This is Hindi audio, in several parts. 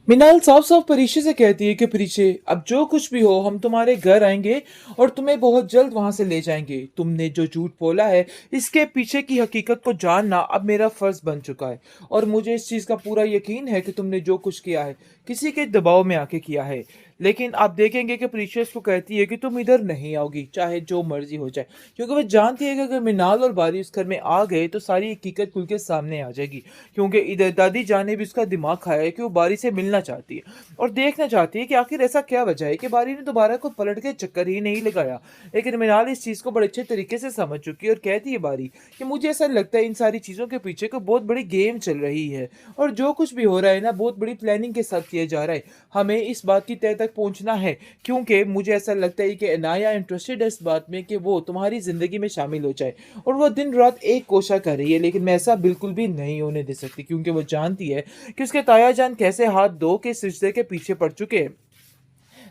मिनाल साफ साफ परीक्षे से कहती है कि परीक्षे अब जो कुछ भी हो हम तुम्हारे घर आएंगे और तुम्हें बहुत जल्द वहां से ले जाएंगे। तुमने जो झूठ बोला है इसके पीछे की हकीकत को जानना अब मेरा फर्ज बन चुका है। और मुझे इस चीज का पूरा यकीन है कि तुमने जो कुछ किया है किसी के दबाव में आके किया है। लेकिन आप देखेंगे कि परीक्षा इसको कहती है कि तुम इधर नहीं आओगी चाहे जो मर्जी हो जाए, क्योंकि वो जानती है कि अगर मिनाल और बारी उस घर में आ गए तो सारी हकीकत खुल के सामने आ जाएगी। क्योंकि इधर दादी जान ने भी उसका दिमाग खाया है कि वो बारी से मिलना चाहती है और देखना चाहती है कि आखिर ऐसा क्या वजह है कि बारी ने दोबारा को पलट के चक्कर ही नहीं लगाया। लेकिन मिनाल इस चीज को बड़े अच्छे तरीके से समझ चुकी है और कहती है बारी कि मुझे ऐसा लगता है इन सारी चीजों के पीछे कोई बहुत बड़ी गेम चल रही है और जो कुछ भी हो रहा है ना बहुत बड़ी प्लानिंग के साथ किया जा रहा है। हमें इस बात की तह तक पहुंचना है, क्योंकि मुझे ऐसा लगता है कि अनाया इंटरेस्टेड है इस बात में कि वो तुम्हारी जिंदगी में शामिल हो जाए और वो दिन रात एक कोशिश कर रही है। लेकिन मैं ऐसा बिल्कुल भी नहीं होने दे सकती, क्योंकि वो जानती है कि उसके ताया जान कैसे हाथ धो के इस रिश्ते के पीछे पड़ चुके हैं।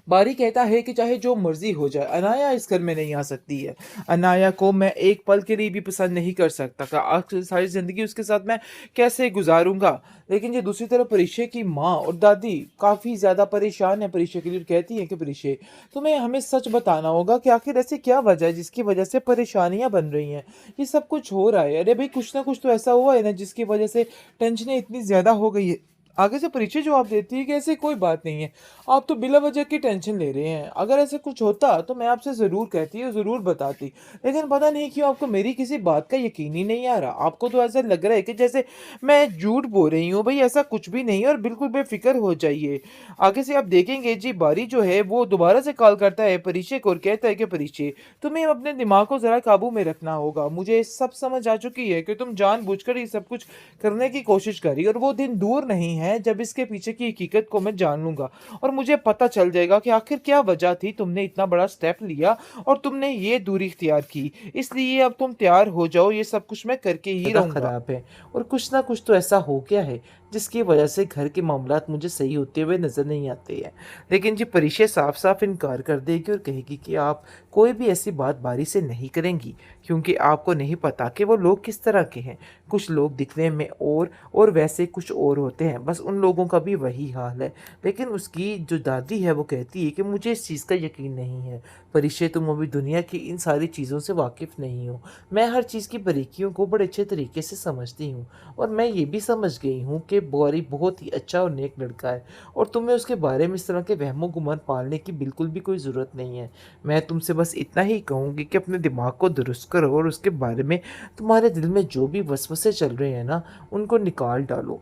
बारी कहता है कि चाहे जो मर्जी हो जाए अनाया इस घर में नहीं आ सकती है। अनाया को मैं एक पल के लिए भी पसंद नहीं कर सकता कि आखिर सारी जिंदगी उसके साथ मैं कैसे गुजारूंगा। लेकिन ये दूसरी तरफ परीक्षे की माँ और दादी काफी ज्यादा परेशान है परीक्षे के लिए और कहती है कि परीक्षे तुम्हें हमें सच बताना होगा कि आखिर ऐसी क्या वजह है जिसकी वजह से परेशानियां बन रही हैं। ये सब कुछ हो रहा है, अरे भाई कुछ ना कुछ तो ऐसा हुआ है ना जिसकी वजह से टेंशनें इतनी ज्यादा हो गई है। आगे से परीक्षा जवाब देती है कि ऐसी कोई बात नहीं है, आप तो बिला वजह की टेंशन ले रहे हैं। अगर ऐसा कुछ होता तो मैं आपसे ज़रूर कहती और ज़रूर बताती। लेकिन पता नहीं क्यों आपको मेरी किसी बात का यकीन ही नहीं आ रहा। आपको तो ऐसा लग रहा है कि जैसे मैं झूठ बोल रही हूँ। भाई ऐसा कुछ भी नहीं है और बिल्कुल बेफिक्र हो जाइए। आगे से आप देखेंगे जी बारी जो है वो दोबारा से कॉल करता है परीक्षे को और कहता है कि परीक्षे तुम्हें अपने दिमाग को ज़रा काबू में रखना होगा। मुझे सब समझ आ चुकी है कि तुम जानबूझकर ये सब कुछ करने की कोशिश करी और वो दिन दूर नहीं है जब इसके पीछे की हकीकत को मैं जान लूंगा और मुझे पता चल जाएगा कि आखिर क्या वजह थी तुमने इतना बड़ा स्टेप लिया और तुमने ये दूरी इख्तियार की। इसलिए अब तुम तैयार हो जाओ, ये सब कुछ मैं करके ही रहूंगा। खराब है और कुछ ना कुछ तो ऐसा हो गया है जिसकी वजह से घर के मामलात मुझे सही होते हुए नजर नहीं आते हैं। लेकिन जी परीक्षा साफ साफ इनकार कर देगी और कहेगी कि आप कोई भी ऐसी बात बारी से नहीं करेंगी, क्योंकि आपको नहीं पता कि वो लोग किस तरह के हैं। कुछ लोग दिखने में और वैसे कुछ और होते हैं, बस उन लोगों का भी वही हाल है। लेकिन उसकी जो दादी है वो कहती है कि मुझे इस चीज़ का यकीन नहीं है। परिचय तुम अभी दुनिया की इन सारी चीज़ों से वाकिफ़ नहीं हो। मैं हर चीज़ की बारीकियों को बड़े अच्छे तरीके से समझती हूँ और मैं ये भी समझ गई हूँ कि बॉरी बहुत ही अच्छा और नेक लड़का है और तुम्हें उसके बारे में इस तरह के वहमो गुमान पालने की बिल्कुल भी कोई ज़रूरत नहीं है। मैं तुमसे बस इतना ही कहूँगी कि अपने दिमाग को दुरुस्त करो और उसके बारे में तुम्हारे दिल में जो भी वसवसे चल रहे हैं ना उनको निकाल डालो,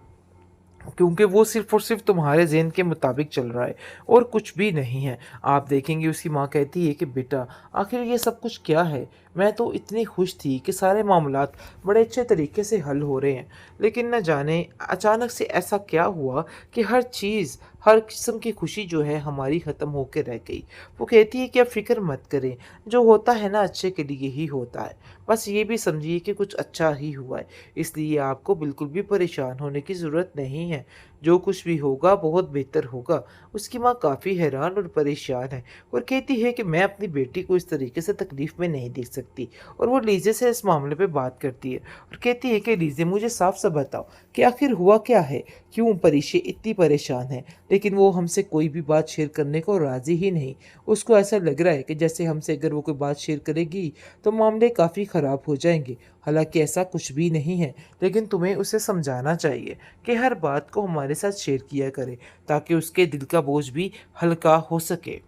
क्योंकि वो सिर्फ और सिर्फ तुम्हारे ज़हन के मुताबिक चल रहा है और कुछ भी नहीं है। आप देखेंगे उसकी माँ कहती है कि बेटा आखिर ये सब कुछ क्या है। मैं तो इतनी खुश थी कि सारे मामलात बड़े अच्छे तरीके से हल हो रहे हैं, लेकिन न जाने अचानक से ऐसा क्या हुआ कि हर चीज़ हर किस्म की खुशी जो है हमारी ख़त्म होकर रह गई। वो कहती है कि आप फ़िक्र मत करें, जो होता है ना अच्छे के लिए ही होता है। बस ये भी समझिए कि कुछ अच्छा ही हुआ है, इसलिए आपको बिल्कुल भी परेशान होने की ज़रूरत नहीं है। जो कुछ भी होगा बहुत बेहतर होगा। उसकी माँ काफ़ी हैरान और परेशान है और कहती है कि मैं अपनी बेटी को इस तरीके से तकलीफ़ में नहीं देख सकती। और वो लीज़े से इस मामले पे बात करती है और कहती है कि लीज़े मुझे साफ साफ बताओ कि आखिर हुआ क्या है, क्यों परीक्षे इतनी परेशान है। लेकिन वो हमसे कोई भी बात शेयर करने को राज़ी ही नहीं। उसको ऐसा लग रहा है कि जैसे हमसे अगर वो कोई बात शेयर करेगी तो मामले काफ़ी ख़राब हो जाएंगे। हालांकि ऐसा कुछ भी नहीं है, लेकिन तुम्हें उसे समझाना चाहिए कि हर बात को हमारे साथ शेयर किया करे ताकि उसके दिल का बोझ भी हल्का हो सके।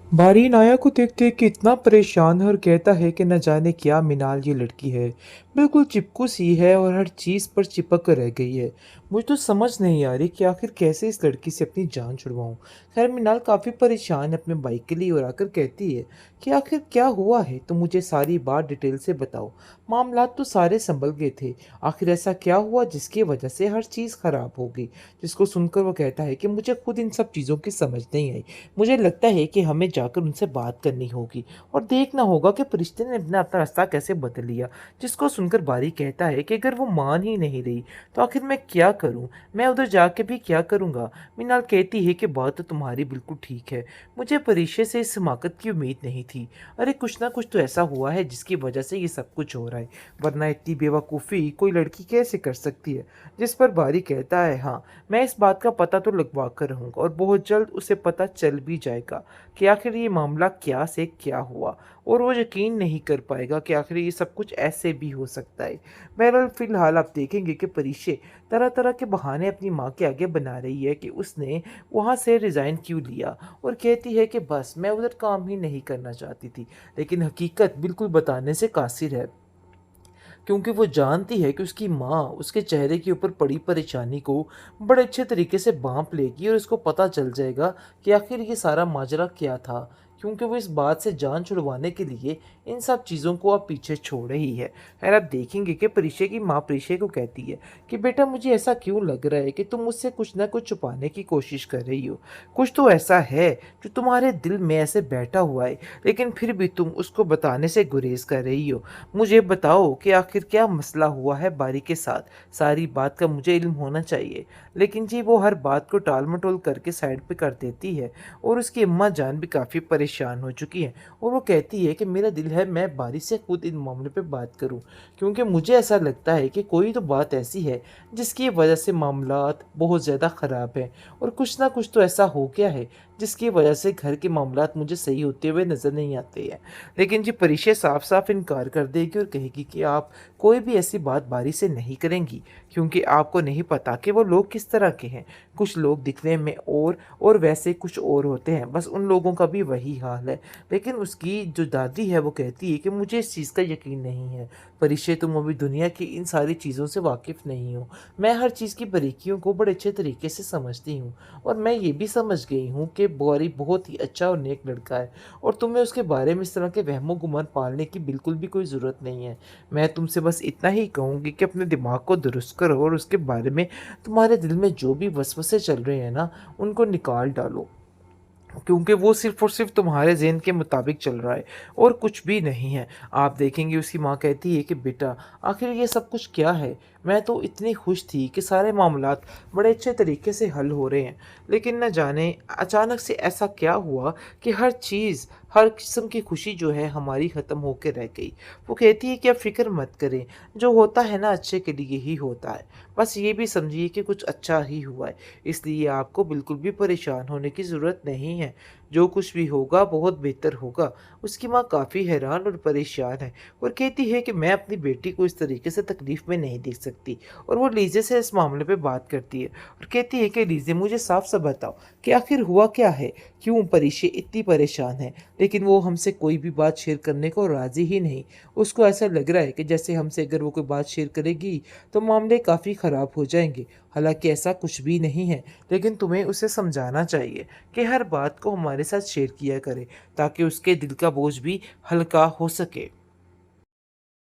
बारी नाया को देखते कि इतना परेशान है और कहता है कि न जाने क्या मिनाल ये लड़की है, बिल्कुल चिपकू सी है और हर चीज़ पर चिपक कर रह गई है। मुझे तो समझ नहीं आ रही कि आखिर कैसे इस लड़की से अपनी जान छुड़वाऊं। खैर मिनाल काफ़ी परेशान है अपने बाइक के लिए और आकर कहती है कि आखिर क्या हुआ है, तो मुझे सारी बात डिटेल से बताओ। मामलात तो सारे संभल गए थे, आखिर ऐसा क्या हुआ जिसकी वजह से हर चीज़ ख़राब हो गई। जिसको सुनकर वो कहता है कि मुझे खुद इन सब चीज़ों की समझ नहीं आई। मुझे लगता है कि हमें जाकर उनसे बात करनी होगी और देखना होगा कि फरिश्ते ने अपना अपना रास्ता कैसे बदल लिया। जिसको सुनकर बारी कहता है कि अगर वो मान ही नहीं रही तो आखिर मैं क्या करूँ? मैं उधर जाके भी क्या करूँगा? मीनाल कहती है कि बात तो तुम्हारी बिल्कुल ठीक है। मुझे परीक्षा से इस हिमाकत की उम्मीद नहीं थी। अरे कुछ ना कुछ तो ऐसा हुआ है जिसकी वजह से ये सब कुछ हो रहा है, वरना इतनी बेवकूफ़ी कोई लड़की कैसे कर सकती है? जिस पर बारी कहता है, हाँ, मैं इस बात का पता तो लगवा कर रहूँगा और बहुत जल्द उसे पता चल भी जाएगा कि आखिर ये मामला क्या से क्या हुआ, और वो यकीन नहीं कर पाएगा कि आखिर ये सब कुछ ऐसे भी हो सकता है। बहरहाल फ़िलहाल आप देखेंगे कि परीक्षे तरह-तरह के बहाने अपनी माँ के आगे बना रही है कि उसने वहाँ से रिज़ाइन क्यों लिया, और कहती है कि बस मैं उधर काम ही नहीं करना चाहती थी। लेकिन हकीकत बिल्कुल बताने से कासिर है, क्योंकि वो जानती है कि उसकी माँ उसके चेहरे के ऊपर पड़ी परेशानी को बड़े अच्छे तरीके से भांप लेगी और उसको पता चल जाएगा कि आखिर ये सारा माजरा क्या था, क्योंकि वो इस बात से जान छुड़वाने के लिए इन सब चीज़ों को अब पीछे छोड़ रही है। और आप देखेंगे कि परीक्षा की माँ परीक्षा को कहती है कि बेटा मुझे ऐसा क्यों लग रहा है कि तुम मुझसे कुछ ना कुछ छुपाने की कोशिश कर रही हो। कुछ तो ऐसा है जो तुम्हारे दिल में ऐसे बैठा हुआ है, लेकिन फिर भी तुम उसको बताने से गुरेज कर रही हो। मुझे बताओ कि आखिर क्या मसला हुआ है बारी के साथ? सारी बात का मुझे इल्म होना चाहिए। लेकिन जी वो हर बात को टाल-मटोल करके साइड पे कर देती है, और उसकी अम्मा जान भी काफ़ी परेशान हो चुकी हैं, और वो कहती है कि मेरा दिल है मैं बारी से खुद इन मामले पे बात करूं, क्योंकि मुझे ऐसा लगता है कि कोई तो बात ऐसी है जिसकी वजह से मामलात बहुत ज़्यादा ख़राब हैं, और कुछ ना कुछ तो ऐसा हो गया है जिसकी वजह से घर के मामलात मुझे सही होते हुए नज़र नहीं आते हैं। लेकिन जी परीक्षा साफ-साफ इनकार कर देगी और कहेगी कि आप कोई भी ऐसी बात बारी से नहीं करेंगी, क्योंकि आपको नहीं पता कि वो लोग किस तरह के हैं। कुछ लोग दिखने में और वैसे कुछ और होते हैं, बस उन लोगों का भी वही हाल है। लेकिन उसकी जो दादी है वो कहती है कि मुझे इस चीज़ का यकीन नहीं है। परीक्षा तुम अभी दुनिया की इन सारी चीज़ों से वाकिफ़ नहीं हो। मैं हर चीज़ की बारीकियों को बड़े अच्छे तरीके से समझती हूँ, और मैं ये भी समझ गई हूँ कि गौरी बहुत ही अच्छा और नेक लड़का है, और तुम्हें उसके बारे में इस तरह के वहमो-गुमान पालने की बिल्कुल भी कोई ज़रूरत नहीं है। मैं तुमसे बस इतना ही कहूँगी कि अपने दिमाग को दुरुस्त करो और उसके बारे में तुम्हारे दिल में जो भी वसवसे चल रहे हैं ना, उनको निकाल डालो। क्योंकि वो सिर्फ़ और सिर्फ़ तुम्हारे ज़हन के मुताबिक चल रहा है और कुछ भी नहीं है। आप देखेंगे उसकी माँ कहती है कि बेटा आखिर ये सब कुछ क्या है? मैं तो इतनी खुश थी कि सारे मामलात बड़े अच्छे तरीके से हल हो रहे हैं। लेकिन न जाने अचानक से ऐसा क्या हुआ कि हर चीज़, हर किस्म की खुशी जो है हमारी ख़त्म होके रह गई। वो कहती है कि आप फ़िक्र मत करें, जो होता है ना अच्छे के लिए ही होता है। बस ये भी समझिए कि कुछ अच्छा ही हुआ है, इसलिए आपको बिल्कुल भी परेशान होने की ज़रूरत नहीं है। जो कुछ भी होगा बहुत बेहतर होगा। उसकी माँ काफ़ी हैरान और परेशान है, और कहती है कि मैं अपनी बेटी को इस तरीके से तकलीफ़ में नहीं देख सकती, और वो लीज़े से इस मामले पे बात करती है और कहती है कि लीज़े मुझे साफ-साफ बताओ कि आखिर हुआ क्या है? क्यों परीक्षे इतनी परेशान है? लेकिन वो हमसे कोई भी बात शेयर करने को राज़ी ही नहीं। उसको ऐसा लग रहा है कि जैसे हमसे अगर वो कोई बात शेयर करेगी तो मामले काफ़ी ख़राब हो जाएँगे। हालाँकि ऐसा कुछ भी नहीं है, लेकिन तुम्हें उसे समझाना चाहिए कि हर बात को हमारे साथ शेयर किया करे, ताकि उसके दिल का बोझ भी हल्का हो सके।